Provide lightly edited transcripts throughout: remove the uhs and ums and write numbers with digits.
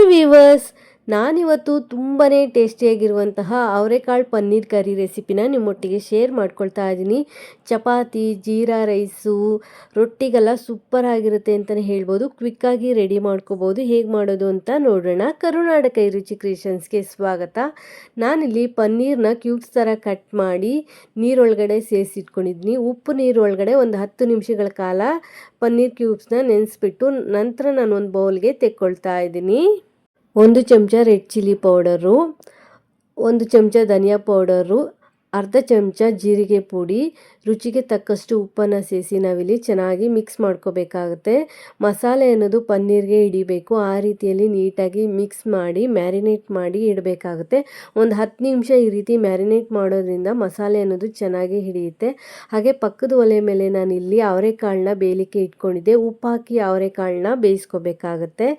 Hi viewers, ನಾನಿವತ್ತು ತುಂಬಾ ಟೇಸ್ಟಿಯಾಗಿರುವಂತಹ ಅವರೆಕಾಳು ಪನ್ನೀರ್ ಕರಿ ರೆಸಿಪಿನ ನಿಮ್ಮೊಟ್ಟಿಗೆ ಶೇರ್ ಮಾಡ್ಕೊಳ್ತಾ ಇದ್ದೀನಿ. ಚಪಾತಿ, ಜೀರಾ ರೈಸು, ರೊಟ್ಟಿಗೆಲ್ಲ ಸೂಪರ್ ಆಗಿರುತ್ತೆ ಅಂತಲೇ ಹೇಳ್ಬೋದು. ಕ್ವಿಕ್ಕಾಗಿ ರೆಡಿ ಮಾಡ್ಕೋಬೋದು. ಹೇಗೆ ಮಾಡೋದು ಅಂತ ನೋಡೋಣ. ಕರುನಾಡ ಕೈ ರುಚಿ ಕ್ರಿಯೇಷನ್ಸ್ಗೆ ಸ್ವಾಗತ. ನಾನಿಲ್ಲಿ ಪನ್ನೀರ್ನ ಕ್ಯೂಬ್ಸ್ ಥರ ಕಟ್ ಮಾಡಿ ನೀರೊಳಗಡೆ ಸೇರಿಸಿಟ್ಕೊಂಡಿದ್ದೀನಿ. ಉಪ್ಪು ನೀರೊಳಗಡೆ ಒಂದು 10 ನಿಮಿಷಗಳ ಕಾಲ ಪನ್ನೀರ್ ಕ್ಯೂಬ್ಸ್ನ ನೆನೆಸ್ಬಿಟ್ಟು ನಂತರ ನಾನು ಒಂದು ಬೌಲ್ಗೆ ತೆಕ್ಕೊಳ್ತಾ ಇದ್ದೀನಿ. 1 ಚಮಚ ರೆಡ್ ಚಿಲ್ಲಿ ಪೌಡರು, 1 ಚಮಚ ಧನಿಯಾ ಪೌಡರು, ಅರ್ಧ ಚಮಚ ಜೀರಿಗೆ ಪುಡಿ, ರುಚಿಗೆ ತಕ್ಕಷ್ಟು ಉಪ್ಪನ್ನು ಸೇರಿಸಿ ನಾವಿಲ್ಲಿ ಚೆನ್ನಾಗಿ ಮಿಕ್ಸ್ ಮಾಡ್ಕೋಬೇಕಾಗುತ್ತೆ. ಮಸಾಲೆ ಅನ್ನೋದು ಪನ್ನೀರ್ಗೆ ಹಿಡಿಬೇಕು. ಆ ರೀತಿಯಲ್ಲಿ ನೀಟಾಗಿ ಮಿಕ್ಸ್ ಮಾಡಿ ಮ್ಯಾರಿನೇಟ್ ಮಾಡಿ ಇಡಬೇಕಾಗುತ್ತೆ. ಒಂದು 10 ನಿಮಿಷ ಈ ರೀತಿ ಮ್ಯಾರಿನೇಟ್ ಮಾಡೋದ್ರಿಂದ ಮಸಾಲೆ ಅನ್ನೋದು ಚೆನ್ನಾಗಿ ಹಿಡಿಯುತ್ತೆ. ಹಾಗೆ ಪಕ್ಕದ ಒಲೆ ಮೇಲೆ ನಾನಿಲ್ಲಿ ಅವರೆಕಾಳನ್ನ ಬೇಯಲಿಕ್ಕೆ ಇಟ್ಕೊಂಡಿದ್ದೆ. ಉಪ್ಪು ಹಾಕಿ ಅವರೆಕಾಳನ್ನ ಬೇಯಿಸ್ಕೋಬೇಕಾಗತ್ತೆ.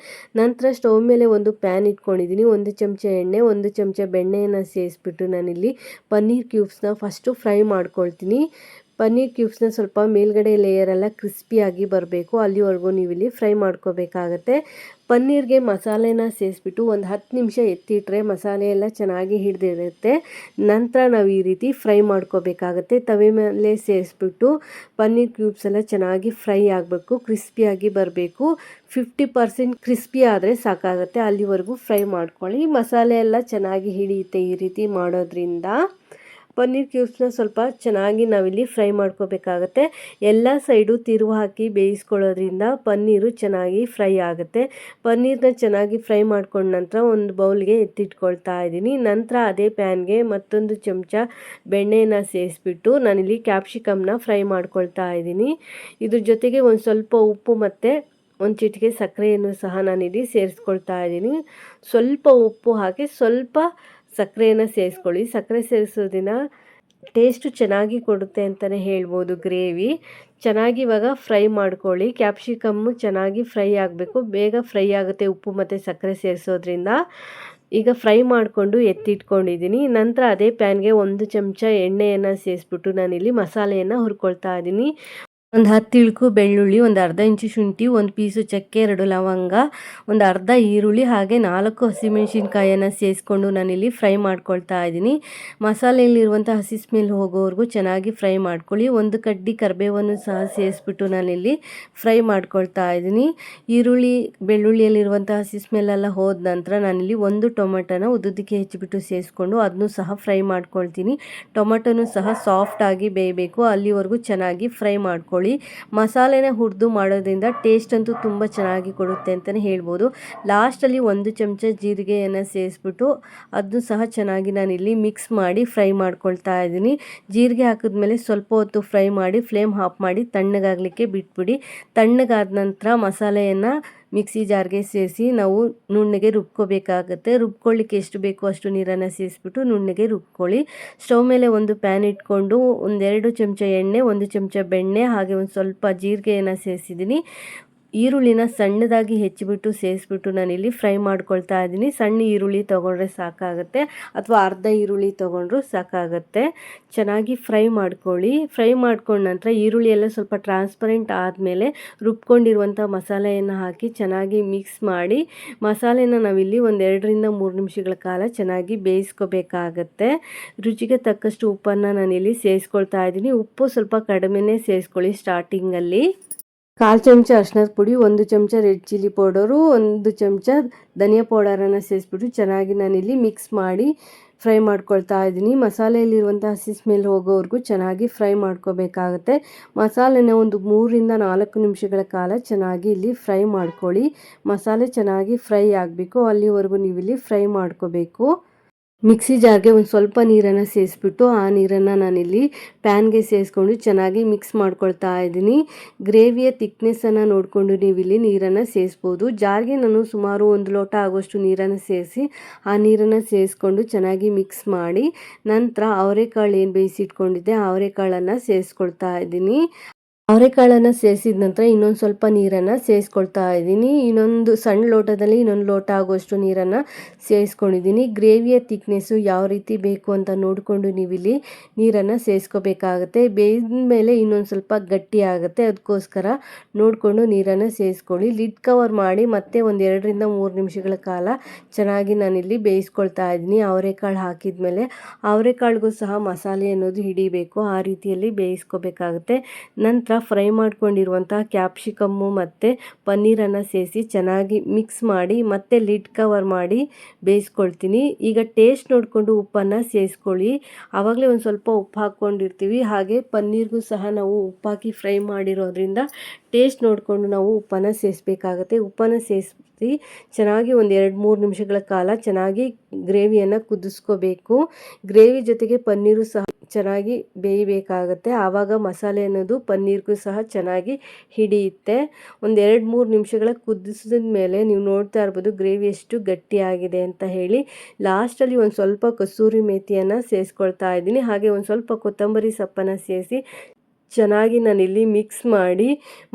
ನಂತರ ಸ್ಟವ್ ಮೇಲೆ ಒಂದು ಪ್ಯಾನ್ ಇಟ್ಕೊಂಡಿದ್ದೀನಿ. 1 ಚಮಚ ಎಣ್ಣೆ, 1 ಚಮಚ ಬೆಣ್ಣೆಯನ್ನು ಸೇರಿಸ್ಬಿಟ್ಟು ನಾನಿಲ್ಲಿ ಪನ್ನೀರ್ ಕ್ಯೂಬ್ಸ್ನ ಫಸ್ಟು ಫ್ರೈ ಮಾಡ್ಕೊಳ್ತೀನಿ. ಪನ್ನೀರ್ ಕ್ಯೂಬ್ಸ್ನ ಸ್ವಲ್ಪ ಮೇಲ್ಗಡೆ ಲೇಯರೆಲ್ಲ ಕ್ರಿಸ್ಪಿಯಾಗಿ ಬರಬೇಕು, ಅಲ್ಲಿವರೆಗೂ ನೀವಿಲ್ಲಿ ಫ್ರೈ ಮಾಡ್ಕೋಬೇಕಾಗತ್ತೆ. ಪನ್ನೀರ್ಗೆ ಮಸಾಲೆನ ಸೇರಿಸ್ಬಿಟ್ಟು ಒಂದು 10 ನಿಮಿಷ ಎತ್ತಿಟ್ರೆ ಮಸಾಲೆ ಎಲ್ಲ ಚೆನ್ನಾಗಿ ಹಿಡಿದಿರುತ್ತೆ. ನಂತರ ನಾವು ಈ ರೀತಿ ಫ್ರೈ ಮಾಡ್ಕೋಬೇಕಾಗತ್ತೆ. ತವೆ ಮೇಲೆ ಸೇರಿಸ್ಬಿಟ್ಟು ಪನ್ನೀರ್ ಕ್ಯೂಬ್ಸ್ ಎಲ್ಲ ಚೆನ್ನಾಗಿ ಫ್ರೈ ಆಗಬೇಕು, ಕ್ರಿಸ್ಪಿಯಾಗಿ ಬರಬೇಕು. 50% ಕ್ರಿಸ್ಪಿ ಆದರೆ ಸಾಕಾಗುತ್ತೆ, ಅಲ್ಲಿವರೆಗೂ ಫ್ರೈ ಮಾಡ್ಕೊಳ್ಳಿ. ಮಸಾಲೆ ಎಲ್ಲ ಚೆನ್ನಾಗಿ ಹಿಡಿಯುತ್ತೆ ಈ ರೀತಿ ಮಾಡೋದ್ರಿಂದ. ಪನ್ನೀರ್ ಕ್ಯೂಬ್ಸ್ನ ಸ್ವಲ್ಪ ಚೆನ್ನಾಗಿ ನಾವಿಲ್ಲಿ ಫ್ರೈ ಮಾಡ್ಕೋಬೇಕಾಗತ್ತೆ. ಎಲ್ಲ ಸೈಡು ತಿರುವು ಹಾಕಿ ಬೇಯಿಸ್ಕೊಳ್ಳೋದ್ರಿಂದ ಪನ್ನೀರು ಚೆನ್ನಾಗಿ ಫ್ರೈ ಆಗುತ್ತೆ. ಪನ್ನೀರ್ನ ಚೆನ್ನಾಗಿ ಫ್ರೈ ಮಾಡ್ಕೊಂಡ ನಂತರ ಒಂದು ಬೌಲ್ಗೆ ಎತ್ತಿಟ್ಕೊಳ್ತಾ ಇದ್ದೀನಿ. ನಂತರ ಅದೇ ಪ್ಯಾನ್ಗೆ ಮತ್ತೊಂದು ಚಮಚ ಬೆಣ್ಣೆನ ಸೇರಿಸ್ಬಿಟ್ಟು ನಾನಿಲ್ಲಿ ಕ್ಯಾಪ್ಸಿಕಮ್ನ ಫ್ರೈ ಮಾಡ್ಕೊಳ್ತಾ ಇದ್ದೀನಿ. ಇದ್ರ ಜೊತೆಗೆ ಒಂದು ಸ್ವಲ್ಪ ಉಪ್ಪು ಮತ್ತು ಒಂದು ಚಿಟಿಕೆ ಸಕ್ಕರೆಯನ್ನು ಸಹ ನಾನಿಲ್ಲಿ ಸೇರಿಸ್ಕೊಳ್ತಾ ಇದ್ದೀನಿ. ಸ್ವಲ್ಪ ಉಪ್ಪು ಹಾಕಿ ಸ್ವಲ್ಪ ಸಕ್ಕರೆಯನ್ನು ಸೇರಿಸ್ಕೊಳ್ಳಿ. ಸಕ್ಕರೆ ಸೇರಿಸೋದ್ರಿಂದ ಟೇಸ್ಟು ಚೆನ್ನಾಗಿ ಕೊಡುತ್ತೆ ಅಂತಲೇ ಹೇಳ್ಬೋದು. ಗ್ರೇವಿ ಚೆನ್ನಾಗಿ ಇವಾಗ ಫ್ರೈ ಮಾಡ್ಕೊಳ್ಳಿ. ಕ್ಯಾಪ್ಸಿಕಮ್ಮು ಚೆನ್ನಾಗಿ ಫ್ರೈ ಆಗಬೇಕು, ಬೇಗ ಫ್ರೈ ಆಗುತ್ತೆ ಉಪ್ಪು ಮತ್ತು ಸಕ್ಕರೆ ಸೇರಿಸೋದ್ರಿಂದ. ಈಗ ಫ್ರೈ ಮಾಡಿಕೊಂಡು ಎತ್ತಿಟ್ಕೊಂಡಿದ್ದೀನಿ. ನಂತರ ಅದೇ ಪ್ಯಾನ್ಗೆ 1 ಚಮಚ ಎಣ್ಣೆಯನ್ನು ಸೇರಿಸ್ಬಿಟ್ಟು ನಾನಿಲ್ಲಿ ಮಸಾಲೆಯನ್ನು ಹುರ್ಕೊಳ್ತಾ ಇದ್ದೀನಿ. ಒಂದು 10 ಇಳ್ಕು ಬೆಳ್ಳುಳ್ಳಿ, ಒಂದು ಅರ್ಧ ಇಂಚು ಶುಂಠಿ, 1 ಪೀಸು ಚಕ್ಕೆ, 2 ಲವಂಗ, ಒಂದು ಅರ್ಧ ಈರುಳ್ಳಿ, ಹಾಗೆ 4 ಹಸಿಮೆಣಸಿನ್ಕಾಯನ್ನು ಸೇರಿಸ್ಕೊಂಡು ನಾನಿಲ್ಲಿ ಫ್ರೈ ಮಾಡ್ಕೊಳ್ತಾ ಇದ್ದೀನಿ. ಮಸಾಲೆಯಲ್ಲಿರುವಂಥ ಹಸಿ ಸ್ಮೆಲ್ ಹೋಗೋವರೆಗೂ ಚೆನ್ನಾಗಿ ಫ್ರೈ ಮಾಡ್ಕೊಳ್ಳಿ. 1 ಕಡ್ಡಿ ಕರಿಬೇವನ್ನು ಸಹ ಸೇರಿಸ್ಬಿಟ್ಟು ನಾನಿಲ್ಲಿ ಫ್ರೈ ಮಾಡ್ಕೊಳ್ತಾ ಇದ್ದೀನಿ. ಈರುಳ್ಳಿ ಬೆಳ್ಳುಳ್ಳಿಯಲ್ಲಿರುವಂಥ ಹಸಿ ಸ್ಮೆಲ್ಲೆಲ್ಲ ಹೋದ ನಂತರ ನಾನಿಲ್ಲಿ 1 ಟೊಮೆಟೊನ ಉದ್ದುದಕ್ಕೆ ಹೆಚ್ಚಿಬಿಟ್ಟು ಸೇರಿಸ್ಕೊಂಡು ಅದನ್ನು ಸಹ ಫ್ರೈ ಮಾಡ್ಕೊಳ್ತೀನಿ. ಟೊಮೆಟೊನು ಸಹ ಸಾಫ್ಟಾಗಿ ಬೇಯಬೇಕು, ಅಲ್ಲಿವರೆಗೂ ಚೆನ್ನಾಗಿ ಫ್ರೈ ಮಾಡ್ಕೊಳ್ಳಿ. ಮಸಾಲೆನ ಹುರಿದು ಮಾಡೋದ್ರಿಂದ ಟೇಸ್ಟ್ ಅಂತೂ ತುಂಬ ಚೆನ್ನಾಗಿ ಕೊಡುತ್ತೆ ಅಂತಲೇ ಹೇಳ್ಬೋದು. ಲಾಸ್ಟಲ್ಲಿ 1 ಚಮಚ ಜೀರಿಗೆಯನ್ನು ಸೇರಿಸ್ಬಿಟ್ಟು ಅದನ್ನು ಸಹ ಚೆನ್ನಾಗಿ ನಾನಿಲ್ಲಿ ಮಿಕ್ಸ್ ಮಾಡಿ ಫ್ರೈ ಮಾಡ್ಕೊಳ್ತಾ ಇದ್ದೀನಿ. ಜೀರಿಗೆ ಹಾಕಿದ್ಮೇಲೆ ಸ್ವಲ್ಪ ಹೊತ್ತು ಫ್ರೈ ಮಾಡಿ ಫ್ಲೇಮ್ ಆಫ್ ಮಾಡಿ ತಣ್ಣಗಾಗಲಿಕ್ಕೆ ಬಿಟ್ಬಿಡಿ. ತಣ್ಣಗಾದ ನಂತರ ಮಸಾಲೆಯನ್ನು ಮಿಕ್ಸಿ ಜಾರ್ಗೆ ಸೇರಿಸಿ ನಾವು ನುಣ್ಣಗೆ ರುಬ್ಕೋಬೇಕಾಗತ್ತೆ. ರುಬ್ಕೊಳ್ಳಿಕ್ಕೆ ಎಷ್ಟು ಬೇಕೋ ಅಷ್ಟು ನೀರನ್ನು ಸೇರಿಸ್ಬಿಟ್ಟು ನುಣ್ಣಗೆ ರುಬ್ಕೊಳ್ಳಿ. ಸ್ಟವ್ ಮೇಲೆ ಒಂದು ಪ್ಯಾನ್ ಇಟ್ಕೊಂಡು 1-2 ಚಮಚ ಎಣ್ಣೆ, 1 ಚಮಚ ಬೆಣ್ಣೆ, ಹಾಗೆ ಒಂದು ಸ್ವಲ್ಪ ಜೀರಿಗೆಯನ್ನು ಸೇರಿಸಿದ್ದೀನಿ. ಈರುಳ್ಳಿನ ಸಣ್ಣದಾಗಿ ಹೆಚ್ಚಿಬಿಟ್ಟು ಸೇರಿಸ್ಬಿಟ್ಟು ನಾನಿಲ್ಲಿ ಫ್ರೈ ಮಾಡ್ಕೊಳ್ತಾ ಇದ್ದೀನಿ. ಸಣ್ಣ ಈರುಳ್ಳಿ ತೊಗೊಂಡ್ರೆ ಸಾಕಾಗುತ್ತೆ, ಅಥವಾ ಅರ್ಧ ಈರುಳ್ಳಿ ತೊಗೊಂಡ್ರೂ ಸಾಕಾಗುತ್ತೆ. ಚೆನ್ನಾಗಿ ಫ್ರೈ ಮಾಡ್ಕೊಳ್ಳಿ. ಫ್ರೈ ಮಾಡ್ಕೊಂಡ ನಂತರ ಈರುಳ್ಳಿ ಎಲ್ಲ ಸ್ವಲ್ಪ ಟ್ರಾನ್ಸ್ಪರೆಂಟ್ ಆದಮೇಲೆ ರುಬ್ಕೊಂಡಿರುವಂಥ ಮಸಾಲೆಯನ್ನು ಹಾಕಿ ಚೆನ್ನಾಗಿ ಮಿಕ್ಸ್ ಮಾಡಿ ಮಸಾಲೆನ ನಾವಿಲ್ಲಿ ಒಂದು 2-3 ನಿಮಿಷಗಳ ಕಾಲ ಚೆನ್ನಾಗಿ ಬೇಯಿಸ್ಕೋಬೇಕಾಗತ್ತೆ. ರುಚಿಗೆ ತಕ್ಕಷ್ಟು ಉಪ್ಪನ್ನು ನಾನಿಲ್ಲಿ ಸೇರಿಸ್ಕೊಳ್ತಾ ಇದ್ದೀನಿ. ಉಪ್ಪು ಸ್ವಲ್ಪ ಕಡಿಮೆನೇ ಸೇರಿಸ್ಕೊಳ್ಳಿ ಸ್ಟಾರ್ಟಿಂಗಲ್ಲಿ. 1/4 ಚಮಚ ಅರಿಶಿನದ ಪುಡಿ, 1 ಚಮಚ ರೆಡ್ ಚಿಲ್ಲಿ ಪೌಡರು, 1 ಚಮಚ ಧನಿಯಾ ಪೌಡರನ್ನು ಸೇರಿಸ್ಬಿಟ್ಟು ಚೆನ್ನಾಗಿ ನಾನಿಲ್ಲಿ ಮಿಕ್ಸ್ ಮಾಡಿ ಫ್ರೈ ಮಾಡ್ಕೊಳ್ತಾ ಇದ್ದೀನಿ. ಮಸಾಲೆಯಲ್ಲಿರುವಂಥ ಹಸಿ ಸ್ಮೆಲ್ ಹೋಗೋವರೆಗೂ ಚೆನ್ನಾಗಿ ಫ್ರೈ ಮಾಡ್ಕೋಬೇಕಾಗತ್ತೆ. ಮಸಾಲೆನ ಒಂದು 3-4 ನಿಮಿಷಗಳ ಕಾಲ ಚೆನ್ನಾಗಿ ಇಲ್ಲಿ ಫ್ರೈ ಮಾಡ್ಕೊಳ್ಳಿ. ಮಸಾಲೆ ಚೆನ್ನಾಗಿ ಫ್ರೈ ಆಗಬೇಕು, ಅಲ್ಲಿವರೆಗೂ ನೀವಿಲ್ಲಿ ಫ್ರೈ ಮಾಡ್ಕೋಬೇಕು. ಮಿಕ್ಸಿ ಜಾರ್ಗೆ ಒಂದು ಸ್ವಲ್ಪ ನೀರನ್ನು ಸೇರಿಸ್ಬಿಟ್ಟು ಆ ನೀರನ್ನು ನಾನಿಲ್ಲಿ ಪ್ಯಾನ್ಗೆ ಸೇರಿಸ್ಕೊಂಡು ಚೆನ್ನಾಗಿ ಮಿಕ್ಸ್ ಮಾಡ್ಕೊಳ್ತಾ ಇದ್ದೀನಿ. ಗ್ರೇವಿಯ ತಿಕ್ನೆಸ್ಸನ್ನು ನೋಡಿಕೊಂಡು ನೀವಿಲ್ಲಿ ನೀರನ್ನು ಸೇರಿಸ್ಬೋದು. ಜಾರ್ಗೆ ನಾನು ಸುಮಾರು 1 ಲೋಟ ಆಗುವಷ್ಟು ನೀರನ್ನು ಸೇರಿಸಿ ಆ ನೀರನ್ನು ಸೇರಿಸ್ಕೊಂಡು ಚೆನ್ನಾಗಿ ಮಿಕ್ಸ್ ಮಾಡಿ ನಂತರ ಅವರೆಕಾಳು ಏನು ಬೇಯಿಸಿಟ್ಕೊಂಡಿದ್ದೆ ಆ ಅವರೆಕಾಳನ್ನು ಸೇರಿಸ್ಕೊಳ್ತಾ ಇದ್ದೀನಿ. ಅವರೆಕಾಳನ್ನು ಸೇರಿಸಿದ ನಂತರ ಇನ್ನೊಂದು ಸ್ವಲ್ಪ ನೀರನ್ನು ಸೇರಿಸ್ಕೊಳ್ತಾ ಇದ್ದೀನಿ. ಇನ್ನೊಂದು ಸಣ್ಣ ಲೋಟದಲ್ಲಿ ಇನ್ನೊಂದು ಲೋಟ ಆಗುವಷ್ಟು ನೀರನ್ನು ಸೇರಿಸ್ಕೊಂಡಿದ್ದೀನಿ. ಗ್ರೇವಿಯ ತಿಕ್ನೆಸ್ಸು ಯಾವ ರೀತಿ ಬೇಕು ಅಂತ ನೋಡಿಕೊಂಡು ನೀವಿಲ್ಲಿ ನೀರನ್ನು ಸೇರಿಸ್ಕೋಬೇಕಾಗತ್ತೆ. ಬೇಯಿದ ಮೇಲೆ ಇನ್ನೊಂದು ಸ್ವಲ್ಪ ಗಟ್ಟಿ ಆಗುತ್ತೆ, ಅದಕ್ಕೋಸ್ಕರ ನೋಡಿಕೊಂಡು ನೀರನ್ನು ಸೇರಿಸ್ಕೊಳ್ಳಿ. ಲಿಡ್ ಕವರ್ ಮಾಡಿ ಮತ್ತೆ ಒಂದು 2ರಿಂದ 3 ನಿಮಿಷಗಳ ಕಾಲ ಚೆನ್ನಾಗಿ ನಾನಿಲ್ಲಿ ಬೇಯಿಸ್ಕೊಳ್ತಾ ಇದ್ದೀನಿ. ಅವರೆಕಾಳು ಹಾಕಿದ ಮೇಲೆ ಅವರೆಕಾಳಿಗೂ ಸಹ ಮಸಾಲೆ ಅನ್ನೋದು ಹಿಡಿಬೇಕು, ಆ ರೀತಿಯಲ್ಲಿ ಬೇಯಿಸ್ಕೋಬೇಕಾಗುತ್ತೆ. ನಂತರ ಫ್ರೈ ಮಾಡ್ಕೊಂಡಿರುವಂಥ ಕ್ಯಾಪ್ಸಿಕಮ್ಮು ಮತ್ತು ಪನ್ನೀರನ್ನು ಸೇರಿಸಿ ಚೆನ್ನಾಗಿ ಮಿಕ್ಸ್ ಮಾಡಿ ಮತ್ತೆ ಲಿಡ್ ಕವರ್ ಮಾಡಿ ಬೇಯಿಸ್ಕೊಳ್ತೀನಿ. ಈಗ ಟೇಸ್ಟ್ ನೋಡಿಕೊಂಡು ಉಪ್ಪನ್ನು ಸೇರಿಸ್ಕೊಳ್ಳಿ. ಆವಾಗಲೇ ಒಂದು ಸ್ವಲ್ಪ ಉಪ್ಪು ಹಾಕ್ಕೊಂಡಿರ್ತೀವಿ, ಹಾಗೆ ಪನ್ನೀರ್ಗೂ ಸಹ ನಾವು ಉಪ್ಪಾಕಿ ಫ್ರೈ ಮಾಡಿರೋದ್ರಿಂದ ಟೇಸ್ಟ್ ನೋಡಿಕೊಂಡು ನಾವು ಉಪ್ಪನ್ನು ಸೇರಿಸ್ಬೇಕಾಗತ್ತೆ. ಉಪ್ಪನ್ನು ಸೇರಿಸಿ ಚೆನ್ನಾಗಿ ಒಂದು 2-3 ನಿಮಿಷಗಳ ಕಾಲ ಚೆನ್ನಾಗಿ ಗ್ರೇವಿಯನ್ನು ಕುದಿಸ್ಕೋಬೇಕು. ಗ್ರೇವಿ ಜೊತೆಗೆ ಪನ್ನೀರು ಸಹ ಚೆನ್ನಾಗಿ ಬೇಯಬೇಕಾಗತ್ತೆ, ಆವಾಗ ಮಸಾಲೆ ಅನ್ನೋದು ಪನ್ನೀರ್ಗೂ ಸಹ ಚೆನ್ನಾಗಿ ಹಿಡಿಯುತ್ತೆ. ಒಂದು 2-3 ನಿಮಿಷಗಳ ಕುದಿಸಿದ ಮೇಲೆ ನೀವು ನೋಡ್ತಾ ಇರ್ಬೋದು ಗ್ರೇವಿ ಎಷ್ಟು ಗಟ್ಟಿಯಾಗಿದೆ ಅಂತ ಹೇಳಿ. ಲಾಸ್ಟಲ್ಲಿ ಒಂದು ಸ್ವಲ್ಪ ಕಸೂರಿ ಮೇಥಿಯನ್ನು ಸೇರಿಸ್ಕೊಳ್ತಾ ಇದ್ದೀನಿ, ಹಾಗೆ ಒಂದು ಸ್ವಲ್ಪ ಕೊತ್ತಂಬರಿ ಸೊಪ್ಪನ್ನು ಸೇರಿಸಿ ಚೆನ್ನಾಗಿ ನಾನಿಲ್ಲಿ ಮಿಕ್ಸ್ ಮಾಡಿ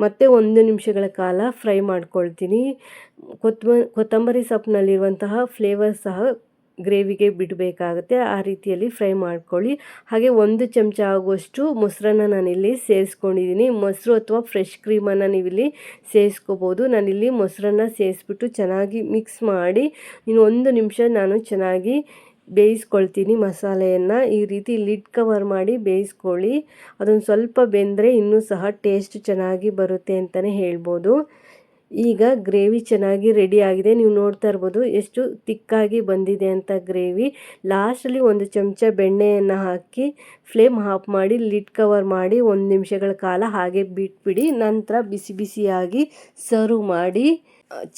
ಮತ್ತೆ 1 ನಿಮಿಷಗಳ ಕಾಲ ಫ್ರೈ ಮಾಡ್ಕೊಳ್ತೀನಿ. ಕೊತ್ತಂಬರಿ ಸೊಪ್ಪಿನಲ್ಲಿರುವಂತಹ ಫ್ಲೇವರ್ ಸಹ ಗ್ರೇವಿಗೆ ಬಿಡಬೇಕಾಗುತ್ತೆ, ಆ ರೀತಿಯಲ್ಲಿ ಫ್ರೈ ಮಾಡ್ಕೊಳ್ಳಿ. ಹಾಗೆ 1 ಚಮಚ ಆಗುವಷ್ಟು ಮೊಸರನ್ನ ನಾನಿಲ್ಲಿ ಸೇರಿಸ್ಕೊಂಡಿದ್ದೀನಿ. ಮೊಸರು ಅಥವಾ ಫ್ರೆಶ್ ಕ್ರೀಮನ್ನು ನೀವಿಲ್ಲಿ ಸೇರಿಸ್ಕೋಬೋದು. ನಾನಿಲ್ಲಿ ಮೊಸರನ್ನ ಸೇರಿಸ್ಬಿಟ್ಟು ಚೆನ್ನಾಗಿ ಮಿಕ್ಸ್ ಮಾಡಿ ಇನ್ನು 1 ನಿಮಿಷ ನಾನು ಚೆನ್ನಾಗಿ ಬೇಯಿಸ್ಕೊಳ್ತೀನಿ ಮಸಾಲೆಯನ್ನು. ಈ ರೀತಿ ಲಿಡ್ ಕವರ್ ಮಾಡಿ ಬೇಯಿಸ್ಕೊಳ್ಳಿ. ಅದೊಂದು ಸ್ವಲ್ಪ ಬೆಂದರೆ ಇನ್ನೂ ಸಹ ಟೇಸ್ಟ್ ಚೆನ್ನಾಗಿ ಬರುತ್ತೆ ಅಂತಲೇ ಹೇಳ್ಬೋದು. ಈಗ ಗ್ರೇವಿ ಚೆನ್ನಾಗಿ ರೆಡಿ ಆಗಿದೆ, ನೀವು ನೋಡ್ತಾ ಇರ್ಬೋದು ಎಷ್ಟು ತಿಕ್ಕಾಗಿ ಬಂದಿದೆ ಅಂತ ಗ್ರೇವಿ. ಲಾಸ್ಟಲ್ಲಿ 1 ಚಮಚ ಬೆಣ್ಣೆಯನ್ನು ಹಾಕಿ ಫ್ಲೇಮ್ ಆಫ್ ಮಾಡಿ ಲಿಡ್ ಕವರ್ ಮಾಡಿ 1 ನಿಮಿಷಗಳ ಕಾಲ ಹಾಗೆ ಬಿಟ್ಬಿಡಿ. ನಂತರ ಬಿಸಿ ಬಿಸಿಯಾಗಿ ಸರ್ವ್ ಮಾಡಿ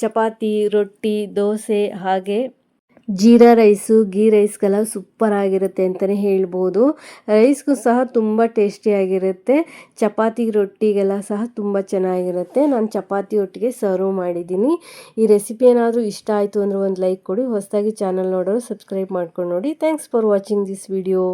ಚಪಾತಿ, ರೊಟ್ಟಿ, ದೋಸೆ ಹಾಗೆ ಜೀರಾ ರೈಸು, ಗೀ ರೈಸ್ಗೆಲ್ಲ ಸೂಪರ್ ಆಗಿರುತ್ತೆ ಅಂತಲೇ ಹೇಳ್ಬೋದು. ರೈಸ್ಗೂ ಸಹ ತುಂಬ ಟೇಸ್ಟಿಯಾಗಿರುತ್ತೆ, ಚಪಾತಿ ರೊಟ್ಟಿಗೆಲ್ಲ ಸಹ ತುಂಬ ಚೆನ್ನಾಗಿರುತ್ತೆ. ನಾನು ಚಪಾತಿ ಒಟ್ಟಿಗೆ ಸರ್ವ್ ಮಾಡಿದ್ದೀನಿ. ಈ ರೆಸಿಪಿ ಏನಾದರೂ ಇಷ್ಟ ಆಯಿತು ಅಂದರೆ ಒಂದು ಲೈಕ್ ಕೊಡಿ. ಹೊಸದಾಗಿ ಚಾನಲ್ ನೋಡೋರು ಸಬ್ಸ್ಕ್ರೈಬ್ ಮಾಡ್ಕೊಂಡು ನೋಡಿ. Thanks for watching this video.